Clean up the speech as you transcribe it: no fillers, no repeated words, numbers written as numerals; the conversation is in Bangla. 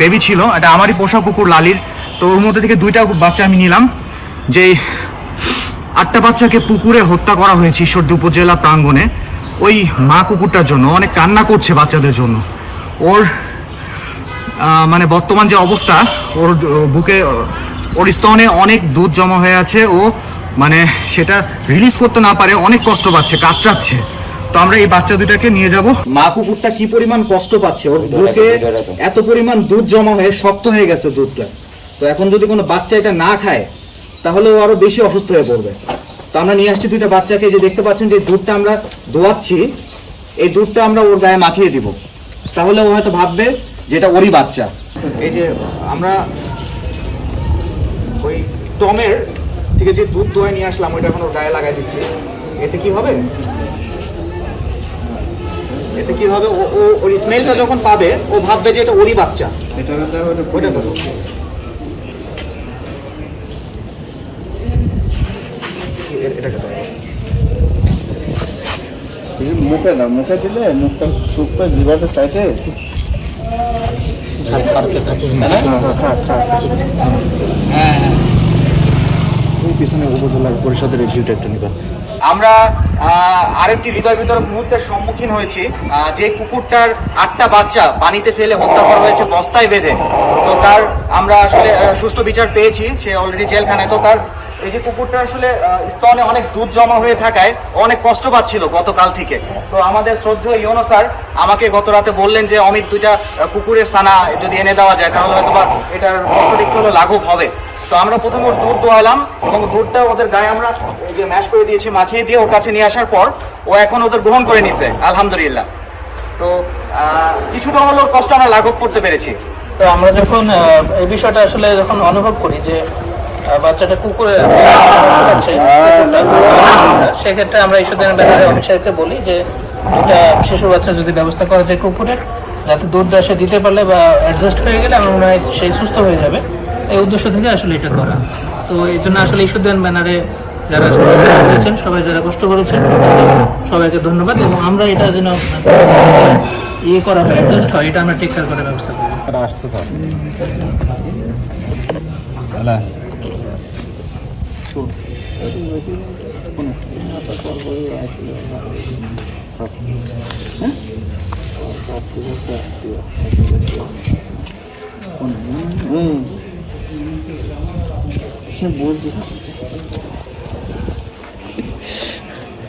বেবি ছিল, এটা আমারই পোষা কুকুর লালির। তো ওর মধ্যে থেকে 2টা বাচ্চা আমি নিলাম। যে 8টা বাচ্চাকে পুকুরে হত্যা করা হয়েছে ঈশ্বরদী উপজেলা প্রাঙ্গণে ওই মা কুকুরটার জন্য। অনেক কান্না করছে বাচ্চাদের জন্য। ওর মানে বর্তমান যে অবস্থা, ওর বুকে ওর স্তনে অনেক দুধ জমা হয়ে আছে। ও মানে সেটা রিলিজ করতে না পারে, অনেক কষ্ট পাচ্ছে, কাতরাচ্ছে। তো আমরা এই বাচ্চা দুটাকে নিয়ে যাব। মা কুকুরটা কি পরিমাণ কষ্ট পাচ্ছে, ওর বুকে এত পরিমাণ দুধ জমা হয়ে শক্ত হয়ে গেছে দুধটা। তো এখন যদি কোনো বাচ্চা এটা না খায় তাহলে ও আরো বেশি অসুস্থ হয়ে পড়বে। তো আমরা নিয়ে আসছি 2টা বাচ্চাকে। যে দেখতে পাচ্ছেন যে দুধটা আমরা দোয়াচ্ছি, এই দুধটা আমরা ওর গায়ে মাখিয়ে দিব। তাহলে ও হয়তো ভাববে যে এটা ওরই বাচ্চা। এই যে আমরা ওই টমের থেকে যে দুধ দোয়ায় নিয়ে আসলাম, ওইটা এখন ওর গায়ে লাগাই দিচ্ছি। এতে কি হবে, এতে কি হবে, ও ওর স্মেলটা যখন পাবে ও ভাববে যে এটা ওরই বাচ্চা। ওইটা করো। মুখে দাও, মুখে দিলে মুখটা শুকবে, জিভাটা সাইডে। পিছনে উপজেলা পরিষদের ডিউটি একটা নিবা। আমরা আরেকটি হৃদয় বিদারক মুহূর্তের সম্মুখীন হয়েছি। যে কুকুরটার 8টা বাচ্চা পানিতে ফেলে হত্যা করা হয়েছে বস্তায় বেঁধে, তো তার আমরা আসলে সুষ্ঠু বিচার পেয়েছি। সে অলরেডি জেলখানায়। তো তার এই যে কুকুরটা আসলে স্তনে অনেক দুধ জমা হয়ে থাকায় অনেক কষ্ট পাচ্ছিল গতকাল থেকে। তো আমাদের শ্রদ্ধেয় ইউনো স্যার আমাকে গত রাতে বললেন যে অমিত 2টা কুকুরের ছানা যদি এনে দেওয়া যায় তাহলে হয়তো বা এটার কষ্টটা একটু হলো লাঘব হবে। তো আমরা প্রথমে ওর দুধ দোয়ালাম এবং দুধটা ওদের গায়ে আমরা এই যে ম্যাশ করে দিয়েছি, মাখিয়ে দিয়ে ওর কাছে নিয়ে আসার পর ও এখন ওদের গ্রহণ করে নিছে আলহামদুলিল্লাহ। তো কিছুটা হলো কষ্ট আমরা লাঘব করতে পেরেছি। তো আমরা যখন এই বিষয়টা আসলে যখন অনুভব করি যে বাচ্চাটা কুকুরে আছে, সেক্ষেত্রে আমরা ঈশ্বরদের ব্যাপারে অমিত সাহেবকে বলি যে দুটা শিশু বাচ্চা যদি ব্যবস্থা করা যায় কুকুরের, যাতে দুধটা সে দিতে পারলে বা অ্যাডজাস্ট হয়ে গেলে আমার মনে হয় সেই সুস্থ হয়ে যাবে। এই উদ্দেশ্য থেকে আসলে এটা করা। তো এই জন্য আসলে ঈশ্বরদের ব্যানারে যারা করেছেন, সবাই যারা কষ্ট করেছেন সবাইকে ধন্যবাদ। এবং আমরা এটা যেন ইয়ে করা হয়, অ্যাডজাস্ট হয়, এটা আমরা টেক কেয়ার করার ব্যবস্থা করবো। বুঝলি